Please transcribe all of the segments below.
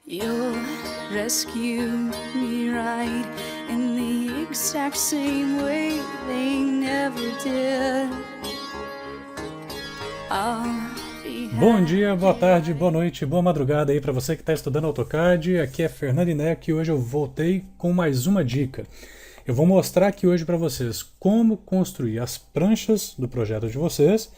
You'll rescue me right in the exact same way they never did. Bom dia, boa tarde, boa noite, boa madrugada aí para você que está estudando AutoCAD. Aqui é Fernando Ineco e hoje eu voltei com mais uma dica. Eu vou mostrar aqui hoje para vocês como construir as pranchas do projeto de vocês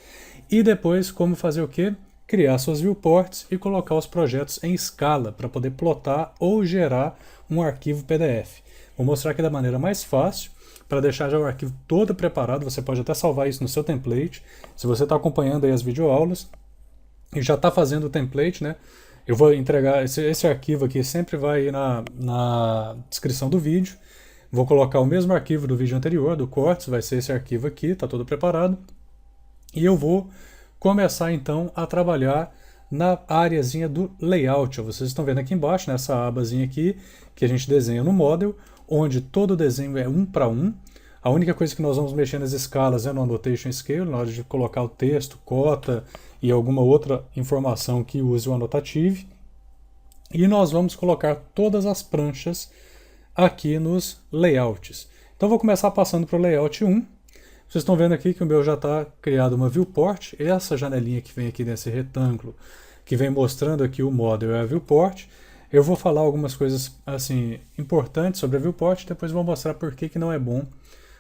e depois como fazer o quê? Criar suas viewports e colocar os projetos em escala para poder plotar ou gerar um arquivo PDF. Vou mostrar aqui da maneira mais fácil para deixar já o arquivo todo preparado. Você pode até salvar isso no seu template. Se você está acompanhando aí as videoaulas e já está fazendo o template, né? Eu vou entregar esse arquivo aqui, sempre vai aí na descrição do vídeo. Vou colocar o mesmo arquivo do vídeo anterior, do Cortes, vai ser esse arquivo aqui, está todo preparado. E eu vou começar então a trabalhar na areazinha do layout. Vocês estão vendo aqui embaixo, nessa abazinha aqui, que a gente desenha no Model, onde todo o desenho é 1 para 1. A única coisa que nós vamos mexer nas escalas é no Annotation Scale, na hora de colocar o texto, cota e alguma outra informação que use o Annotative. E nós vamos colocar todas as pranchas aqui nos layouts. Então vou começar passando para o layout 1. Vocês estão vendo aqui que o meu já está criado uma viewport. Essa janelinha que vem aqui nesse retângulo, que vem mostrando aqui o model é a viewport. Eu vou falar algumas coisas assim importantes sobre a viewport, depois vou mostrar por que não é bom,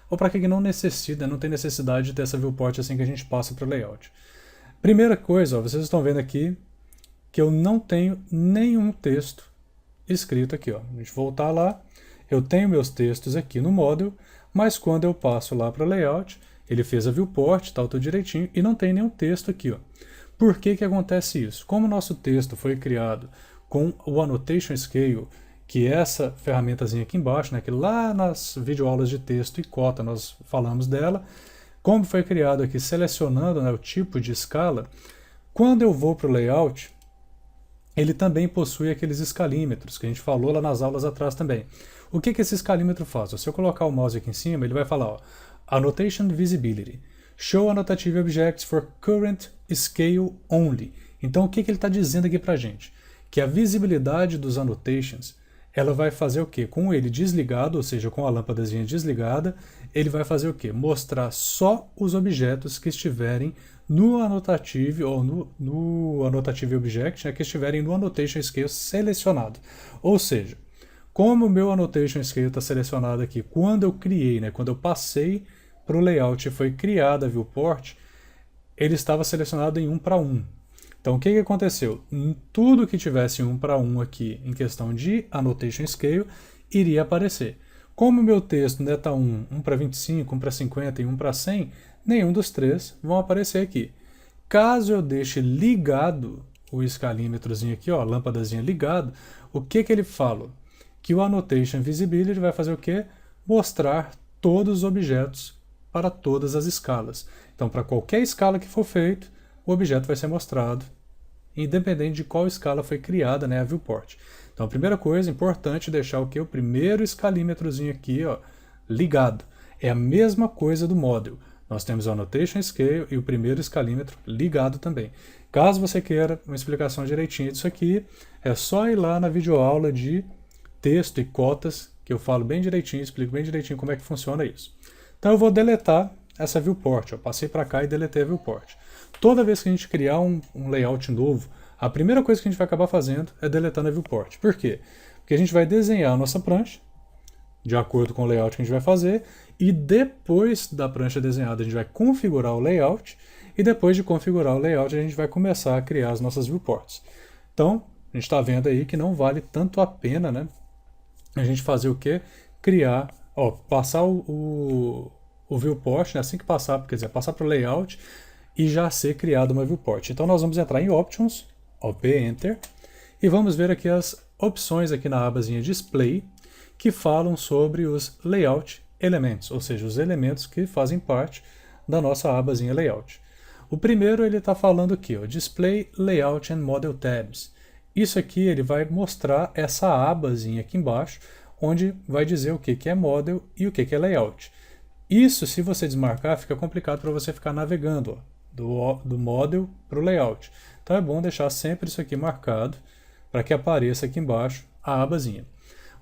ou para que não necessita, não tem necessidade de ter essa viewport assim que a gente passa para o layout. Primeira coisa, ó, vocês estão vendo aqui que eu não tenho nenhum texto escrito aqui. Ó. A gente voltar lá, eu tenho meus textos aqui no model, mas quando eu passo lá para o layout, ele fez a viewport, está tudo direitinho, e não tem nenhum texto aqui. Ó. Por que acontece isso? Como o nosso texto foi criado com o Annotation Scale, que é essa ferramentazinha aqui embaixo, né, que lá nas videoaulas de texto e cota nós falamos dela, como foi criado aqui selecionando, né, o tipo de escala, quando eu vou para o layout, ele também possui aqueles escalímetros que a gente falou lá nas aulas atrás também. O que esse escalímetro faz? Se eu colocar o mouse aqui em cima, ele vai falar, ó, Annotation Visibility. Show Annotative Objects for Current Scale Only. Então o que ele está dizendo aqui para a gente? Que a visibilidade dos annotations, ela vai fazer o quê? Com ele desligado, ou seja, com a lâmpadazinha desligada, ele vai fazer o quê? Mostrar só os objetos que estiverem no Annotative ou no Annotative Object, né, que estiverem no Annotation Scale selecionado. Ou seja, como o meu Annotation Scale está selecionado aqui, quando eu criei, né, quando eu passei para o layout e foi criada a viewport, ele estava selecionado em 1 para 1. Então o que aconteceu? Tudo que tivesse 1 para 1 aqui em questão de Annotation Scale iria aparecer. Como o meu texto não está 1 para 25, 1 para 50 e 1 para 100, nenhum dos três vão aparecer aqui. Caso eu deixe ligado o escalímetrozinho aqui, ó, a lâmpadazinha ligado, o que ele fala? Que o Annotation Visibility vai fazer o quê? Mostrar todos os objetos para todas as escalas. Então, para qualquer escala que for feito, o objeto vai ser mostrado, independente de qual escala foi criada, né, a viewport. Então, a primeira coisa, importante, deixar o quê? O primeiro escalímetrozinho aqui, ó, ligado. É a mesma coisa do model. Nós temos o Annotation Scale e o primeiro escalímetro ligado também. Caso você queira uma explicação direitinha disso aqui, é só ir lá na videoaula de texto e cotas, que eu falo bem direitinho, explico bem direitinho como é que funciona isso. Então eu vou deletar essa viewport, eu passei para cá e deletei a viewport. Toda vez que a gente criar um layout novo, a primeira coisa que a gente vai acabar fazendo é deletando a viewport. Por quê? Porque a gente vai desenhar a nossa prancha, de acordo com o layout que a gente vai fazer, e depois da prancha desenhada a gente vai configurar o layout, e depois de configurar o layout a gente vai começar a criar as nossas viewports. Então, a gente está vendo aí que não vale tanto a pena, né, a gente fazer o quê? Criar, ó, passar o viewport, né, assim que passar, quer dizer, passar para o layout e já ser criada uma viewport. Então nós vamos entrar em Options, OP Enter, e vamos ver aqui as opções aqui na abazinha Display, que falam sobre os Layout Elements, ou seja, os elementos que fazem parte da nossa abazinha Layout. O primeiro ele está falando aqui, ó, Display Layout and Model Tabs. Isso aqui ele vai mostrar essa abazinha aqui embaixo, onde vai dizer o que é Model e o que é Layout. Isso, se você desmarcar, fica complicado para você ficar navegando, ó, do Model para o Layout. Então é bom deixar sempre isso aqui marcado, para que apareça aqui embaixo a abazinha.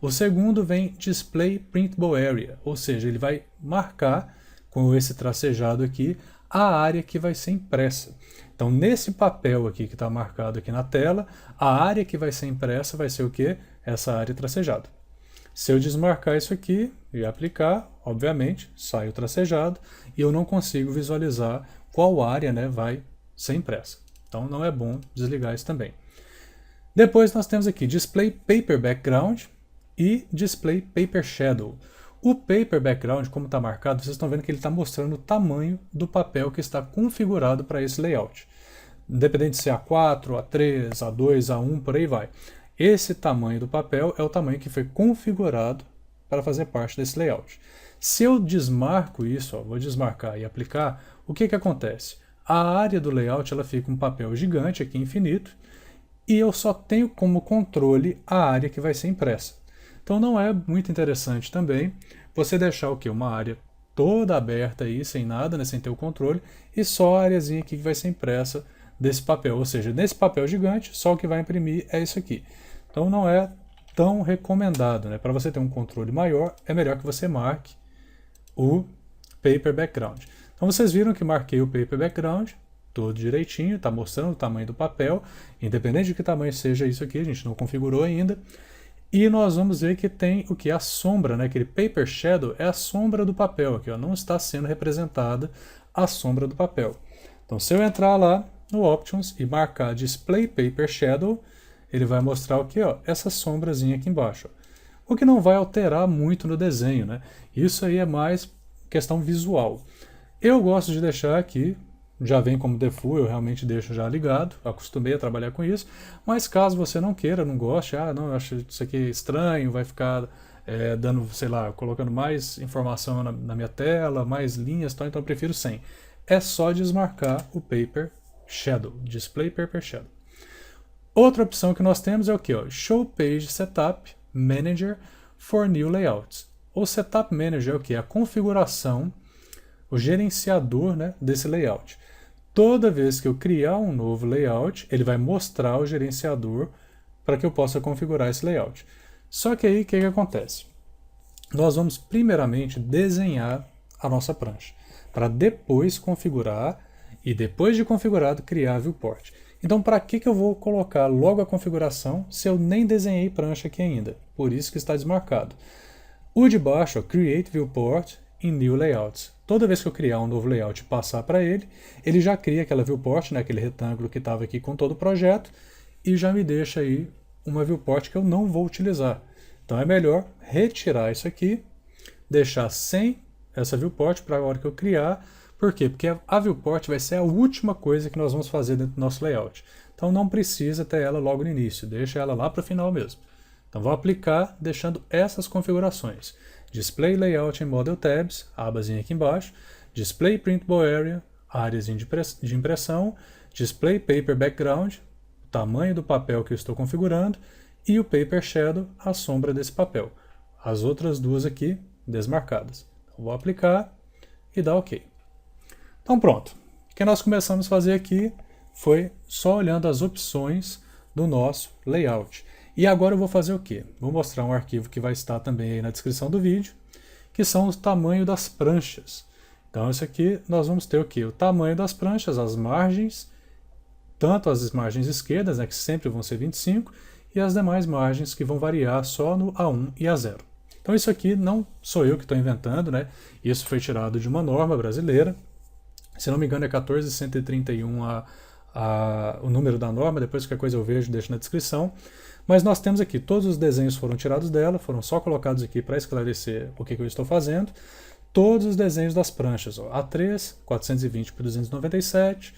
O segundo vem Display Printable Area, ou seja, ele vai marcar com esse tracejado aqui a área que vai ser impressa. Então, nesse papel aqui que está marcado aqui na tela, a área que vai ser impressa vai ser o quê? Essa área tracejada. Se eu desmarcar isso aqui e aplicar, obviamente, sai o tracejado e eu não consigo visualizar qual área, né, vai ser impressa. Então, não é bom desligar isso também. Depois nós temos aqui Display Paper Background e Display Paper Shadow. O Paper Background, como está marcado, vocês estão vendo que ele está mostrando o tamanho do papel que está configurado para esse layout. Independente se é A4, A3, A2, A1, por aí vai. Esse tamanho do papel é o tamanho que foi configurado para fazer parte desse layout. Se eu desmarco isso, vou desmarcar e aplicar, o que acontece? A área do layout ela fica um papel gigante aqui, infinito, e eu só tenho como controle a área que vai ser impressa. Então não é muito interessante também você deixar o quê? Uma área toda aberta aí, sem nada, né, sem ter o controle, e só a areazinha aqui que vai ser impressa desse papel. Ou seja, nesse papel gigante, só o que vai imprimir é isso aqui. Então não é tão recomendado, né? Para você ter um controle maior, é melhor que você marque o Paper Background. Então vocês viram que marquei o Paper Background, todo direitinho, está mostrando o tamanho do papel, independente de que tamanho seja isso aqui, a gente não configurou ainda. E nós vamos ver que tem o que? A sombra, né? Aquele Paper Shadow é a sombra do papel aqui, ó, não está sendo representada a sombra do papel. Então se eu entrar lá no Options e marcar Display Paper Shadow, ele vai mostrar o que? Ó, essa sombrazinha aqui embaixo. Ó. O que não vai alterar muito no desenho, né? Isso aí é mais questão visual. Eu gosto de deixar aqui, já vem como default, eu realmente deixo já ligado, acostumei a trabalhar com isso, mas caso você não queira, não goste, não, eu acho isso aqui estranho, vai ficar dando, sei lá, colocando mais informação na minha tela, mais linhas, então eu prefiro sem. É só desmarcar o Paper Shadow, Display Paper Shadow. Outra opção que nós temos é o que? Show Page Setup Manager for New Layouts. O Setup Manager é o que? A configuração, o gerenciador, né, desse layout. Toda vez que eu criar um novo layout, ele vai mostrar o gerenciador para que eu possa configurar esse layout. Só que aí o que acontece? Nós vamos primeiramente desenhar a nossa prancha, para depois configurar e depois de configurado criar a viewport. Então para que eu vou colocar logo a configuração se eu nem desenhei prancha aqui ainda? Por isso que está desmarcado. O de baixo, Create Viewport in New Layouts. Toda vez que eu criar um novo layout e passar para ele, ele já cria aquela viewport, né, aquele retângulo que estava aqui com todo o projeto, e já me deixa aí uma viewport que eu não vou utilizar. Então é melhor retirar isso aqui, deixar sem essa viewport para a hora que eu criar. Por quê? Porque a viewport vai ser a última coisa que nós vamos fazer dentro do nosso layout. Então não precisa ter ela logo no início, deixa ela lá para o final mesmo. Então vou aplicar deixando essas configurações. Display Layout em Model Tabs, a abazinha aqui embaixo, Display Printable Area, áreas de impressão, Display Paper Background, o tamanho do papel que eu estou configurando, e o Paper Shadow, a sombra desse papel. As outras duas aqui desmarcadas. Então, vou aplicar e dar OK. Então pronto. O que nós começamos a fazer aqui foi só olhando as opções do nosso layout. E agora eu vou fazer o quê? Vou mostrar um arquivo que vai estar também aí na descrição do vídeo, que são os tamanhos das pranchas. Então isso aqui nós vamos ter o quê? O tamanho das pranchas, as margens, tanto as margens esquerdas, né, que sempre vão ser 25, e as demais margens que vão variar só no A1 e A0. Então isso aqui não sou eu que estou inventando, né? Isso foi tirado de uma norma brasileira. Se não me engano é 14131 o número da norma, depois qualquer coisa eu vejo, deixo na descrição. Mas nós temos aqui, todos os desenhos foram tirados dela, foram só colocados aqui para esclarecer o que eu estou fazendo. Todos os desenhos das pranchas, ó, A3, 420 por 297,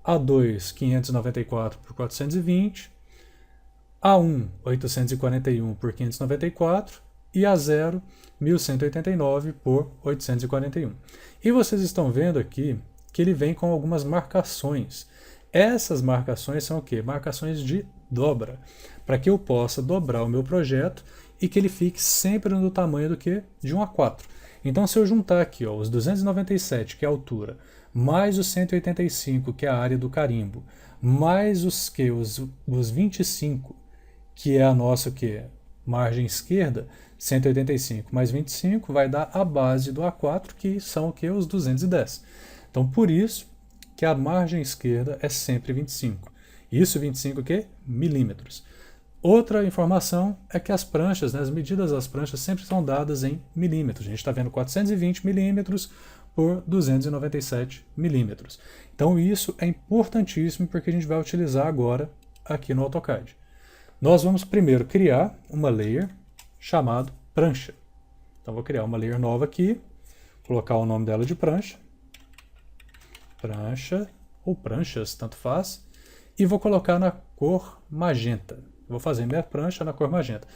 A2, 594 por 420, A1, 841 por 594 e A0, 1189 por 841. E vocês estão vendo aqui que ele vem com algumas marcações. Essas marcações são o quê? Marcações de dobra, para que eu possa dobrar o meu projeto e que ele fique sempre no tamanho do que? De 1 a 4. Então se eu juntar aqui ó, os 297, que é a altura, mais os 185, que é a área do carimbo, mais os 25, que é a nossa margem esquerda, 185 mais 25 vai dar a base do A4, que são os 210. Então, por isso que a margem esquerda é sempre 25. Isso 25 milímetros. Outra informação é que as pranchas, as medidas das pranchas sempre são dadas em milímetros. A gente está vendo 420 milímetros por 297 milímetros. Então isso é importantíssimo porque a gente vai utilizar agora aqui no AutoCAD. Nós vamos primeiro criar uma layer chamada prancha. Então vou criar uma layer nova aqui, colocar o nome dela de prancha, prancha ou pranchas, tanto faz, e vou colocar na cor magenta. Vou fazer minha prancha na cor magenta.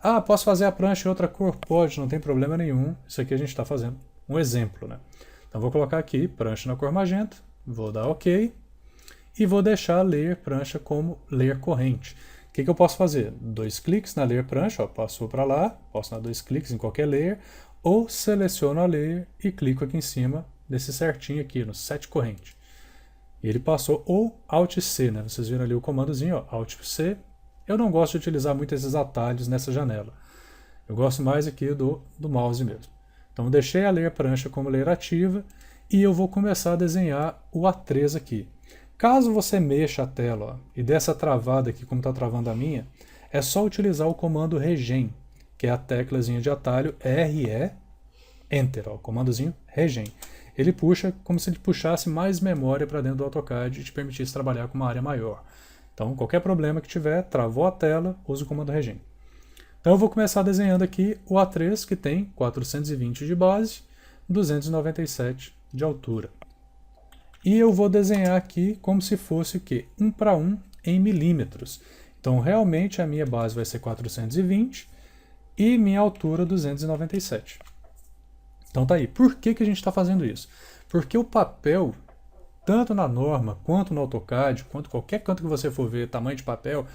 Ah, posso fazer a prancha em outra cor? Pode, não tem problema nenhum. Isso aqui a gente está fazendo um exemplo, né? Então vou colocar aqui prancha na cor magenta, vou dar OK e vou deixar a layer prancha como layer corrente. O que eu posso fazer? 2 cliques na layer prancha, passou para lá, posso dar 2 cliques em qualquer layer, ou seleciono a layer e clico aqui em cima desse certinho aqui, no set corrente. E ele passou, ou Alt C, né? Vocês viram ali o comandozinho, ó, Alt C. Eu não gosto de utilizar muito esses atalhos nessa janela. Eu gosto mais aqui do mouse mesmo. Então eu deixei a layer prancha como layer ativa e eu vou começar a desenhar o A3 aqui. Caso você mexa a tela e dê essa travada aqui, como está travando a minha, é só utilizar o comando Regen, que é a teclazinha de atalho RE, Enter, ó, o comandozinho Regen. Ele puxa como se ele puxasse mais memória para dentro do AutoCAD e te permitisse trabalhar com uma área maior. Então, qualquer problema que tiver, travou a tela, use o comando Regen. Então, eu vou começar desenhando aqui o A3, que tem 420 de base, 297 de altura. E eu vou desenhar aqui como se fosse o quê? 1 para 1 em milímetros. Então, realmente, a minha base vai ser 420 e minha altura 297. Então, tá aí. Por que a gente está fazendo isso? Porque o papel, tanto na norma, quanto no AutoCAD, quanto qualquer canto que você for ver tamanho de papel,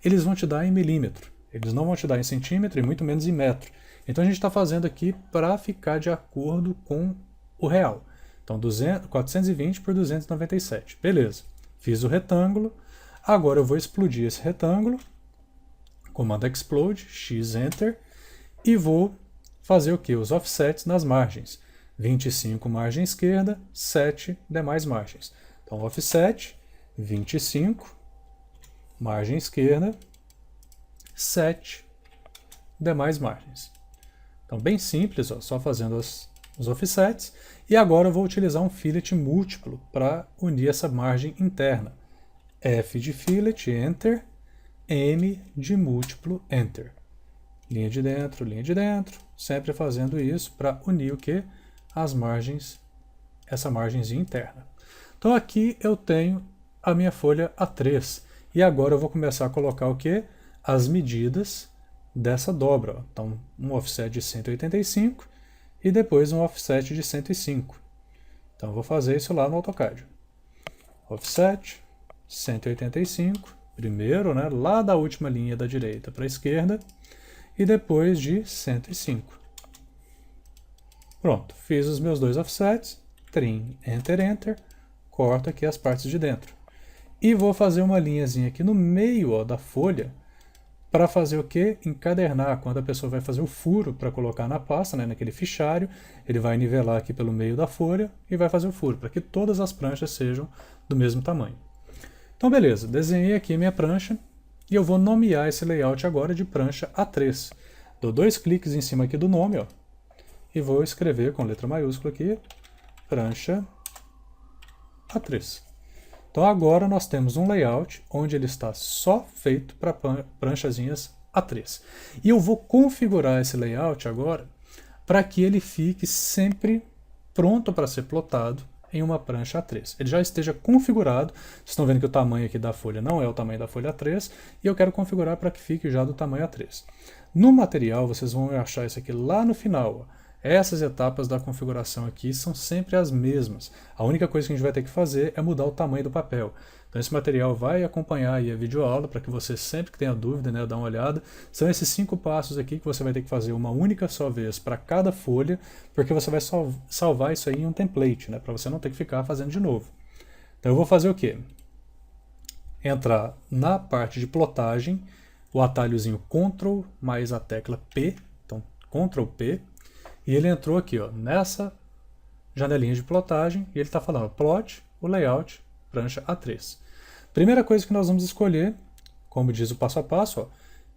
eles vão te dar em milímetro. Eles não vão te dar em centímetro e muito menos em metro. Então a gente está fazendo aqui para ficar de acordo com o real. Então 420 por 297. Beleza. Fiz o retângulo. Agora eu vou explodir esse retângulo. Comando Explode, X Enter. E vou fazer o que? Os offsets nas margens. 25 margem esquerda, 7 demais margens. Então offset, 25, margem esquerda, 7 demais margens. Então bem simples, ó, só fazendo os offsets. E agora eu vou utilizar um fillet múltiplo para unir essa margem interna. F de fillet, Enter, M de múltiplo, Enter. Linha de dentro, sempre fazendo isso para unir o que? As margens, essa margenzinha interna. Então aqui eu tenho a minha folha A3. E agora eu vou começar a colocar o que? As medidas dessa dobra. Ó. Então um offset de 185 e depois um offset de 105. Então eu vou fazer isso lá no AutoCAD. Offset 185, primeiro, né, lá da última linha da direita para a esquerda, e depois de 105. Pronto, fiz os meus 2 offsets, trim, Enter, Enter, corto aqui as partes de dentro. E vou fazer uma linhazinha aqui no meio, ó, da folha, para fazer o quê? Encadernar. Quando a pessoa vai fazer o furo para colocar na pasta, né, naquele fichário, ele vai nivelar aqui pelo meio da folha e vai fazer o furo, para que todas as pranchas sejam do mesmo tamanho. Então beleza, desenhei aqui minha prancha e eu vou nomear esse layout agora de prancha A3. Dou 2 cliques em cima aqui do nome, ó, e vou escrever com letra maiúscula aqui, prancha A3. Então agora nós temos um layout onde ele está só feito para pranchazinhas A3. E eu vou configurar esse layout agora para que ele fique sempre pronto para ser plotado em uma prancha A3. Ele já esteja configurado. Vocês estão vendo que o tamanho aqui da folha não é o tamanho da folha A3 e eu quero configurar para que fique já do tamanho A3. No material vocês vão achar isso aqui lá no final, ó. Essas etapas da configuração aqui são sempre as mesmas. A única coisa que a gente vai ter que fazer é mudar o tamanho do papel. Então esse material vai acompanhar aí a videoaula para que você sempre que tenha dúvida, né, dá uma olhada. São esses 5 passos aqui que você vai ter que fazer uma única só vez para cada folha, porque você vai salvar isso aí em um template, né, para você não ter que ficar fazendo de novo. Então eu vou fazer o quê? Entrar na parte de plotagem, o atalhozinho Ctrl mais a tecla P, então Ctrl P, e ele entrou aqui, ó, nessa janelinha de plotagem, e ele está falando plot, o layout, prancha A3. Primeira coisa que nós vamos escolher, como diz o passo a passo, ó,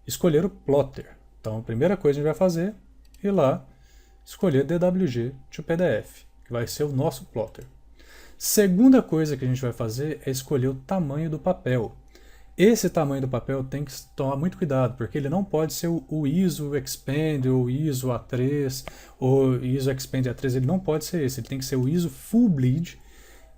escolher o plotter. Então a primeira coisa que a gente vai fazer é ir lá, escolher DWG to PDF, que vai ser o nosso plotter. Segunda coisa que a gente vai fazer é escolher o tamanho do papel. Esse tamanho do papel tem que tomar muito cuidado, porque ele não pode ser o ISO Expand, ou ISO A3, ou ISO Expand A3, ele não pode ser esse, ele tem que ser o ISO Full Bleed,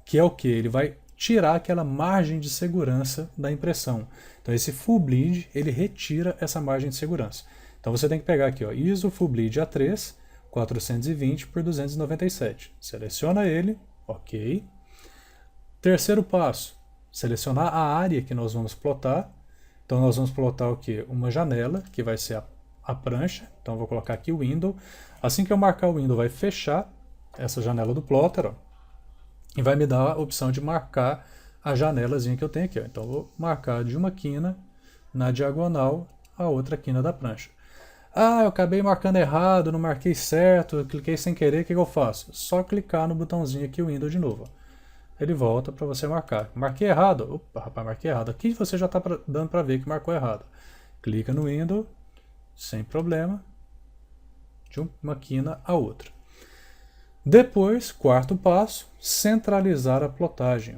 que é o que? Ele vai tirar aquela margem de segurança da impressão. Então esse Full Bleed, ele retira essa margem de segurança. Então você tem que pegar aqui, ó, ISO Full Bleed A3, 420 por 297. Seleciona ele, ok. Terceiro passo, selecionar a área que nós vamos plotar. Então nós vamos plotar o que? Uma janela, que vai ser a prancha. Então eu vou colocar aqui o window. Assim que eu marcar o window, vai fechar essa janela do plotter, ó, e vai me dar a opção de marcar a janelazinha que eu tenho aqui, ó. Então eu vou marcar de uma quina na diagonal a outra quina da prancha. Ah, eu acabei marcando errado, não marquei certo, eu cliquei sem querer, o que eu faço? Só clicar no botãozinho aqui, o window de novo, ó. Ele volta para você marcar. Marquei errado. Opa, rapaz, marquei errado. Aqui você já está dando para ver que marcou errado. Clica no window, sem problema, de uma quina a outra. Depois, quarto passo, centralizar a plotagem.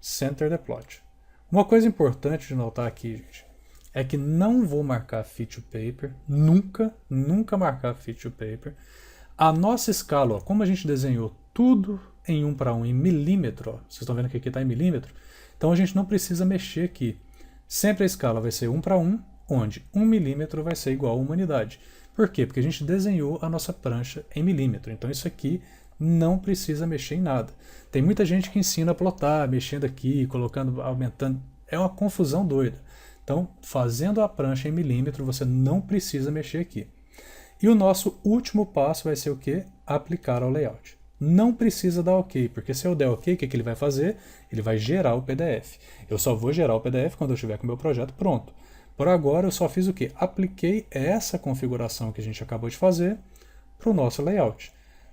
Center the plot. Uma coisa importante de notar aqui, gente, é que não vou marcar fit to paper, nunca marcar fit to paper. A nossa escala, ó, como a gente desenhou tudo em 1 para 1 em milímetro, ó, vocês estão vendo que aqui está em milímetro, então a gente não precisa mexer aqui. Sempre a escala vai ser 1 para 1, onde 1 milímetro vai ser igual a uma unidade. Por quê? Porque a gente desenhou a nossa prancha em milímetro, então isso aqui não precisa mexer em nada. Tem muita gente que ensina a plotar, mexendo aqui, colocando, aumentando, é uma confusão doida. Então, fazendo a prancha em milímetro, você não precisa mexer aqui. E o nosso último passo vai ser o quê? Aplicar ao layout. Não precisa dar OK, porque se eu der OK, o que ele vai fazer? Ele vai gerar o PDF. Eu só vou gerar o PDF quando eu estiver com o meu projeto pronto. Por agora, eu só fiz o quê? Apliquei essa configuração que a gente acabou de fazer para o nosso layout.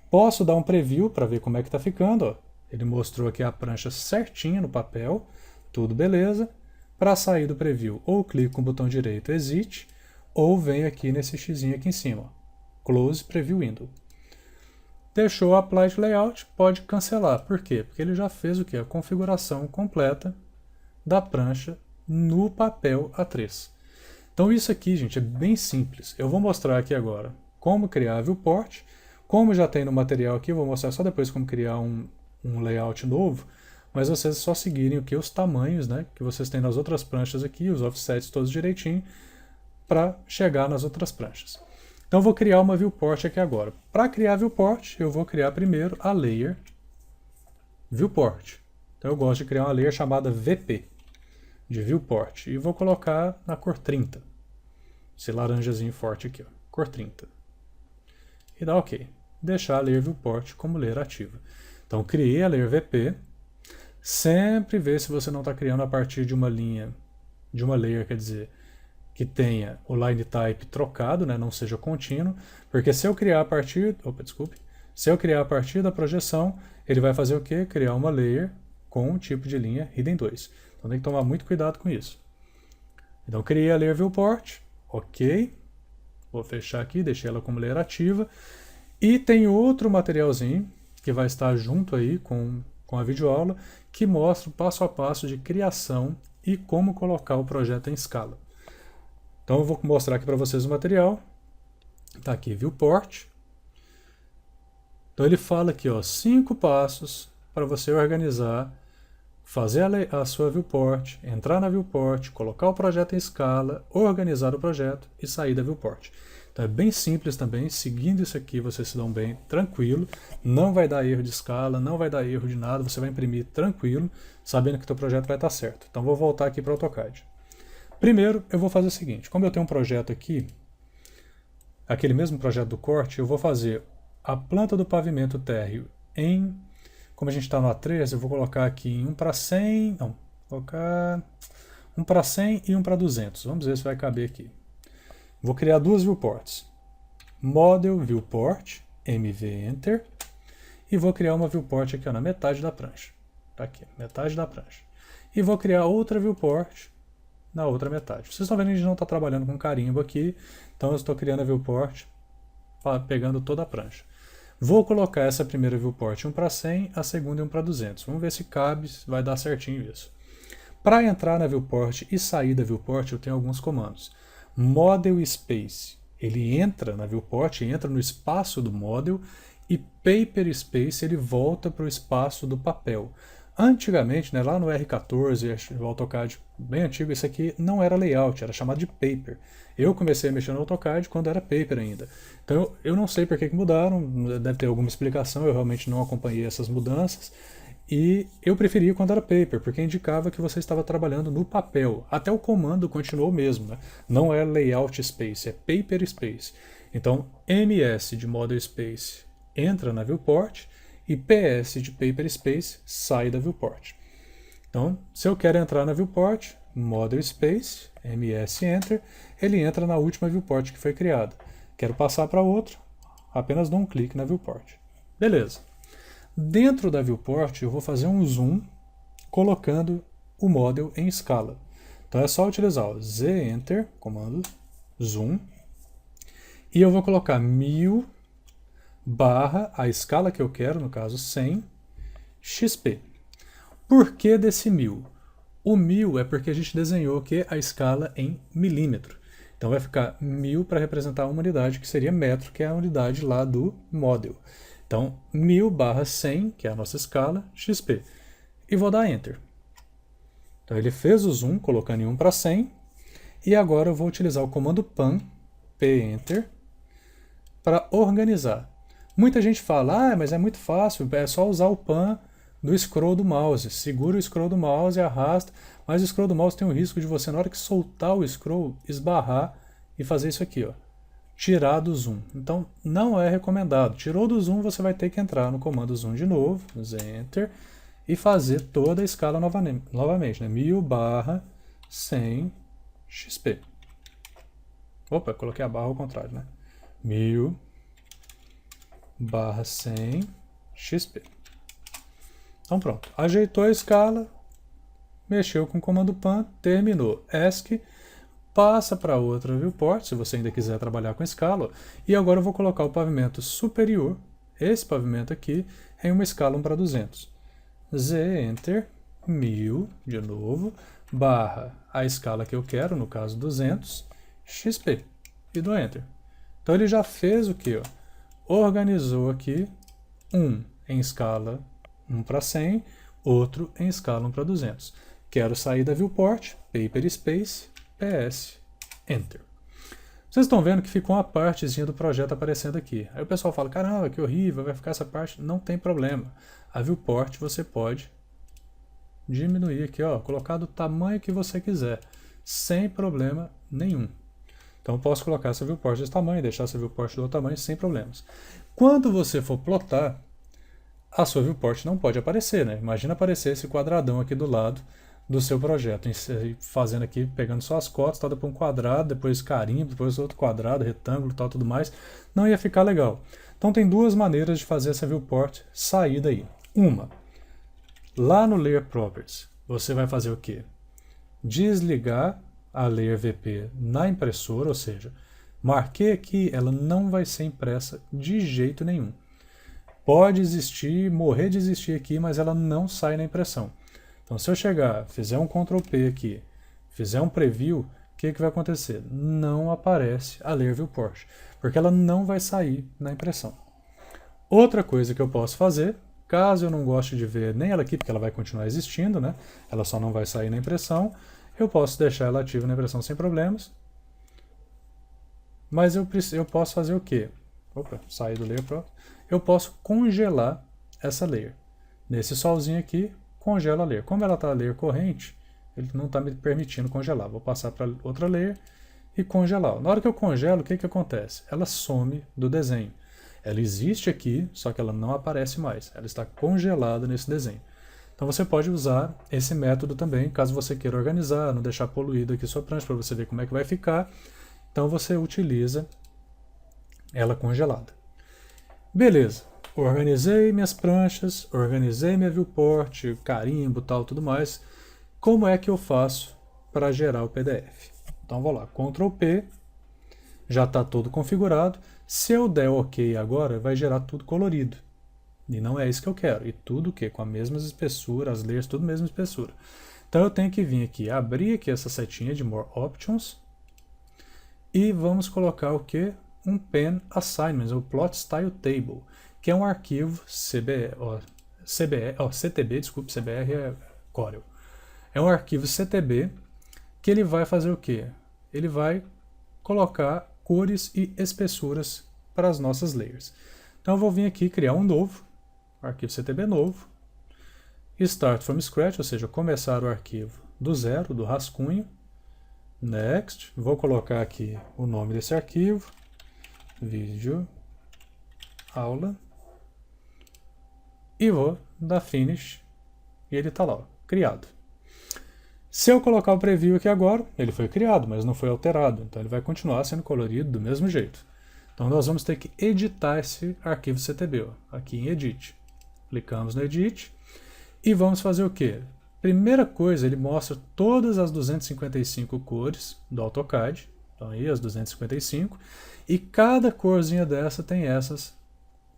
Posso dar um preview para ver como é que está ficando. Ó. Ele mostrou aqui a prancha certinha no papel, tudo beleza. Para sair do preview, ou clico com o botão direito Exit, ou venho aqui nesse xizinho aqui em cima. Ó. Close Preview Window. Deixou o Apply to Layout, pode cancelar. Por quê? Porque ele já fez o quê? A configuração completa da prancha no papel A3. Então isso aqui, gente, é bem simples. Eu vou mostrar aqui agora como criar a viewport. Como já tem no material aqui, eu vou mostrar só depois como criar um layout novo, mas vocês só seguirem o que? Os tamanhos, né, que vocês têm nas outras pranchas aqui, os offsets todos direitinho, para chegar nas outras pranchas. Então eu vou criar uma viewport aqui agora. Para criar a viewport, eu vou criar primeiro a layer viewport. Então eu gosto de criar uma layer chamada VP, de viewport, e vou colocar na cor 30. Esse laranjazinho forte aqui, ó, cor 30. E dá OK. Deixar a layer viewport como layer ativa. Então criei a layer VP. Sempre vê se você não está criando a partir de uma linha, de uma layer, quer dizer, que tenha o line type trocado, né, não seja contínuo, porque se eu criar a partir, se eu criar a partir da projeção, ele vai fazer o quê? Criar uma layer com o tipo de linha hidden 2. Então tem que tomar muito cuidado com isso. Então criei a layer viewport, OK. Vou fechar aqui, deixei ela como layer ativa. E tem outro materialzinho que vai estar junto aí com a videoaula, que mostra o passo a passo de criação e como colocar o projeto em escala. Então eu vou mostrar aqui para vocês o material. Está aqui, viewport. Então ele fala aqui, ó, 5 passos para você organizar, fazer a sua viewport, entrar na viewport, colocar o projeto em escala, organizar o projeto e sair da viewport. Então é bem simples também, seguindo isso aqui vocês se dão bem tranquilo, não vai dar erro de escala, não vai dar erro de nada, você vai imprimir tranquilo, sabendo que o teu projeto vai estar certo. Então vou voltar aqui para o AutoCAD. Primeiro eu vou fazer o seguinte, como eu tenho um projeto aqui, aquele mesmo projeto do corte, eu vou fazer a planta do pavimento térreo em, como a gente está no A3, eu vou colocar aqui em 1 para 100, não, vou colocar um para 100 e um para 200. Vamos ver se vai caber aqui. Vou criar duas viewports. Model Viewport, MV Enter, e vou criar uma viewport aqui ó, na metade da prancha. Tá aqui, metade da prancha. E vou criar outra viewport na outra metade. Vocês estão vendo que a gente não está trabalhando com carimbo aqui, então eu estou criando a viewport pegando toda a prancha. Vou colocar essa primeira viewport 1 para 100, a segunda 1 para 200. Vamos ver se cabe, se vai dar certinho isso. Para entrar na viewport e sair da viewport, eu tenho alguns comandos. Model Space, ele entra na viewport, entra no espaço do model, e Paper Space, ele volta para o espaço do papel. Antigamente, né, lá no R14, o AutoCAD bem antigo, isso aqui não era layout, era chamado de Paper. Eu comecei a mexer no AutoCAD quando era Paper ainda. Então eu não sei por que mudaram, deve ter alguma explicação, eu realmente não acompanhei essas mudanças. E eu preferia quando era Paper, porque indicava que você estava trabalhando no papel. Até o comando continuou o mesmo, né? Não é Layout Space, é Paper Space. Então MS de Model Space entra na viewport e PS de Paper Space sai da viewport. Então, se eu quero entrar na viewport, Model Space, MS Enter, ele entra na última viewport que foi criada. Quero passar para outra, apenas dou um clique na viewport. Beleza. Dentro da viewport, eu vou fazer um zoom colocando o model em escala. Então é só utilizar o Z Enter, comando zoom, e eu vou colocar 1000 barra a escala que eu quero, no caso 100, XP. Por que desse 1000? O 1000 é porque a gente desenhou aqui a escala em milímetro. Então vai ficar 1000 para representar uma unidade que seria metro, que é a unidade lá do model. Então 1000 barra 100, que é a nossa escala, XP. E vou dar Enter. Então ele fez o zoom, colocando em 1 para 100. E agora eu vou utilizar o comando PAN, P-Enter, para organizar. Muita gente fala, mas é muito fácil, é só usar o PAN do scroll do mouse. Segura o scroll do mouse e arrasta, mas o scroll do mouse tem o risco de você, na hora que soltar o scroll, esbarrar e fazer isso aqui, ó, tirar do zoom. Então não é recomendado. Tirou do zoom, você vai ter que entrar no comando zoom de novo, Enter, e fazer toda a escala novamente, né? 1000 barra 100 XP. Opa, coloquei a barra ao contrário, né? 1000 barra 100 XP. Então pronto, ajeitou a escala, mexeu com o comando PAN, terminou. ESC, passa para outra viewport, se você ainda quiser trabalhar com escala, e agora eu vou colocar o pavimento superior, esse pavimento aqui, em uma escala 1 para 200. Z, Enter, 1000, de novo, barra a escala que eu quero, no caso 200, XP, e dou Enter. Então ele já fez o que? Organizou aqui um em escala 1 para 100, outro em escala 1 para 200. Quero sair da viewport, Paper Space, PS, Enter. Vocês estão vendo que ficou uma partezinha do projeto aparecendo aqui. Aí o pessoal fala, caramba, que horrível, vai ficar essa parte. Não tem problema. A viewport você pode diminuir aqui, ó, colocar do tamanho que você quiser, sem problema nenhum. Então eu posso colocar essa viewport desse tamanho, deixar essa viewport do outro tamanho sem problemas. Quando você for plotar, a sua viewport não pode aparecer, né? Imagina aparecer esse quadradão aqui do lado do seu projeto, fazendo aqui, pegando só as cotas, tal, depois um quadrado, depois carimbo, depois outro quadrado, retângulo, tal, tudo mais. Não ia ficar legal. Então tem duas maneiras de fazer essa viewport sair daí. Uma, lá no Layer Properties, você vai fazer o quê? Desligar a Layer VP na impressora, ou seja, marquei aqui, ela não vai ser impressa de jeito nenhum. Pode existir, morrer de existir aqui, mas ela não sai na impressão. Então se eu chegar, fizer um Ctrl P aqui, fizer um preview, o que vai acontecer? Não aparece a Layer Viewport, porque ela não vai sair na impressão. Outra coisa que eu posso fazer, caso eu não goste de ver nem ela aqui, porque ela vai continuar existindo, né? Ela só não vai sair na impressão, eu posso deixar ela ativa na impressão sem problemas. Mas eu posso fazer o quê? Opa, sair do Layer Pro. Eu posso congelar essa layer. Nesse solzinho aqui, congela a layer. Como ela está a layer corrente, ele não está me permitindo congelar. Vou passar para outra layer e congelar. Na hora que eu congelo, o que acontece? Ela some do desenho. Ela existe aqui, só que ela não aparece mais. Ela está congelada nesse desenho. Então você pode usar esse método também, caso você queira organizar, não deixar poluído aqui sua prancha para você ver como é que vai ficar. Então você utiliza ela congelada. Beleza, organizei minhas pranchas, organizei minha viewport, carimbo, tal, tudo mais. Como é que eu faço para gerar o PDF? Então vou lá, Ctrl P, já está todo configurado. Se eu der OK agora, vai gerar tudo colorido. E não é isso que eu quero. E tudo o quê? Com a mesma espessura, as layers, tudo mesma espessura. Então eu tenho que vir aqui, abrir aqui essa setinha de More Options. E vamos colocar o quê? Um Pen Assignments, o Plot Style Table, que é um arquivo CTB, desculpe, CBR é Corel. É um arquivo CTB que ele vai fazer o quê? Ele vai colocar cores e espessuras para as nossas layers. Então eu vou vir aqui criar um novo, arquivo CTB novo, Start from Scratch, ou seja, começar o arquivo do zero, do rascunho, Next, vou colocar aqui o nome desse arquivo, vídeo, aula, e vou dar Finish, e ele está lá, ó, criado. Se eu colocar o preview aqui agora, ele foi criado, mas não foi alterado, então ele vai continuar sendo colorido do mesmo jeito. Então nós vamos ter que editar esse arquivo CTB, ó, aqui em Edit. Clicamos no Edit e vamos fazer o quê? Primeira coisa, ele mostra todas as 255 cores do AutoCAD, então aí as 255, e cada corzinha dessa tem essas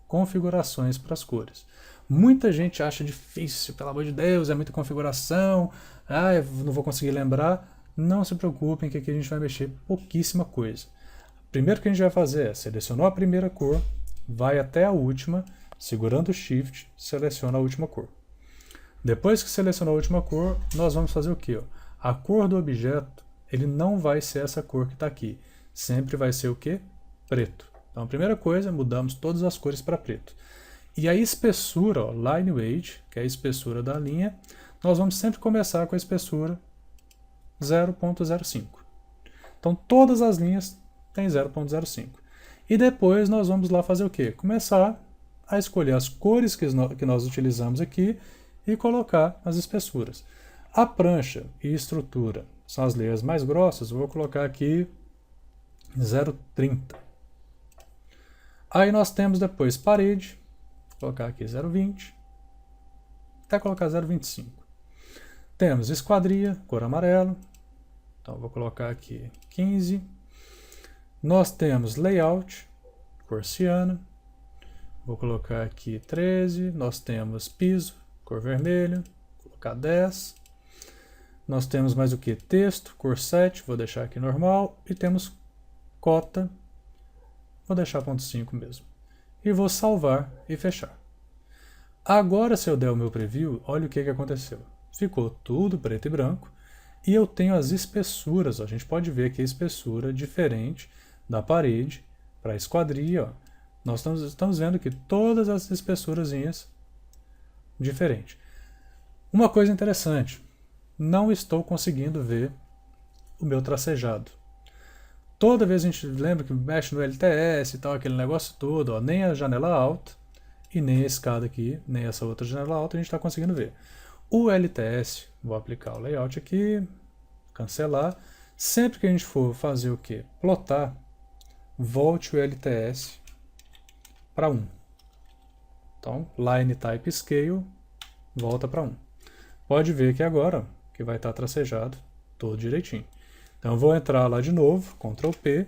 configurações para as cores. Muita gente acha difícil, pelo amor de Deus, é muita configuração, eu não vou conseguir lembrar. Não se preocupem que aqui a gente vai mexer pouquíssima coisa. Primeiro que a gente vai fazer é, selecionou a primeira cor, vai até a última, segurando o Shift, seleciona a última cor. Depois que selecionou a última cor, nós vamos fazer o quê? A cor do objeto, ele não vai ser essa cor que está aqui. Sempre vai ser o quê? Preto. Então a primeira coisa, mudamos todas as cores para preto. E a espessura, ó, Line Weight, que é a espessura da linha, nós vamos sempre começar com a espessura 0.05. Então todas as linhas têm 0.05. E depois nós vamos lá fazer o quê? Começar a escolher as cores que nós utilizamos aqui e colocar as espessuras. A prancha e estrutura são as layers mais grossas, eu vou colocar aqui 0.30. Aí nós temos depois parede, vou colocar aqui 0.20, até colocar 0.25. Temos esquadria, cor amarelo, então vou colocar aqui 15. Nós temos layout, cor ciano, vou colocar aqui 13. Nós temos piso, cor vermelho, vou colocar 10. Nós temos mais o que? Texto, cor 7, vou deixar aqui normal. E temos cota, vou deixar 0.5 mesmo. E vou salvar e fechar. Agora, se eu der o meu preview, olha o que aconteceu. Ficou tudo preto e branco. E eu tenho as espessuras, ó. A gente pode ver aqui a espessura diferente da parede para a esquadria. Ó. Nós estamos vendo aqui todas as espessurazinhas diferentes. Uma coisa interessante, não estou conseguindo ver o meu tracejado. Toda vez a gente lembra que mexe no LTS e tal, aquele negócio todo, ó, nem a janela alta e nem a escada aqui, nem essa outra janela alta a gente está conseguindo ver. O LTS, vou aplicar o layout aqui, cancelar. Sempre que a gente for fazer o que? Plotar, volte o LTS para 1. Então, Line Type Scale, volta para 1. Pode ver que agora que vai estar tracejado todo direitinho. Então, eu vou entrar lá de novo, Ctrl P,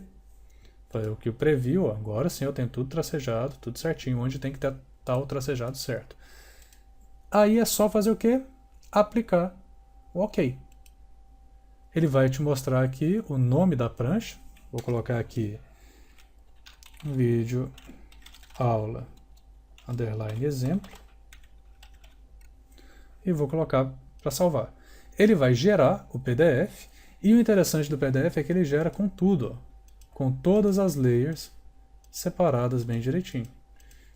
fazer o que eu previ, ó, agora sim eu tenho tudo tracejado, tudo certinho, onde tem que estar o tracejado certo. Aí é só fazer o quê? Aplicar o OK. Ele vai te mostrar aqui o nome da prancha. Vou colocar aqui vídeo, aula, underline exemplo. E vou colocar para salvar. Ele vai gerar o PDF. E o interessante do PDF é que ele gera com tudo, ó, com todas as layers separadas bem direitinho.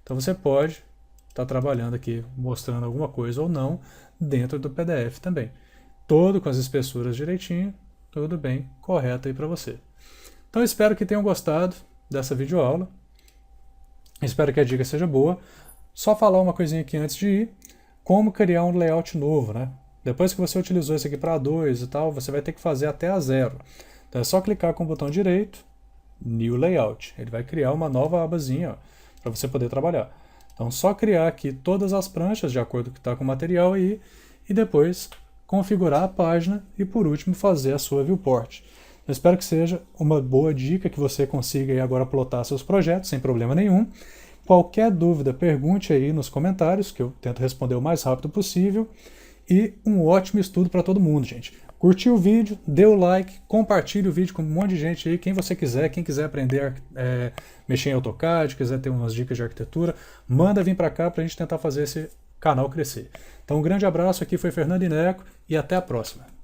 Então você pode estar trabalhando aqui, mostrando alguma coisa ou não, dentro do PDF também. Todo com as espessuras direitinho, tudo bem, correto aí para você. Então espero que tenham gostado dessa videoaula. Espero que a dica seja boa. Só falar uma coisinha aqui antes de ir. como criar um layout novo, né? Depois que você utilizou esse aqui para 2 e tal, você vai ter que fazer até a 0. Então é só clicar com o botão direito, New Layout. Ele vai criar uma nova abazinha para você poder trabalhar. Então só criar aqui todas as pranchas de acordo com o que está com o material aí, e depois configurar a página e por último fazer a sua viewport. Eu espero que seja uma boa dica, que você consiga aí agora plotar seus projetos sem problema nenhum. Qualquer dúvida, pergunte aí nos comentários, que eu tento responder o mais rápido possível. E um ótimo estudo para todo mundo, gente. Curtiu o vídeo, dê o like, compartilhe o vídeo com um monte de gente aí, quem você quiser, quem quiser aprender a mexer em AutoCAD, quiser ter umas dicas de arquitetura, manda vir para cá para a gente tentar fazer esse canal crescer. Então um grande abraço, aqui foi Fernando Ineco e até a próxima.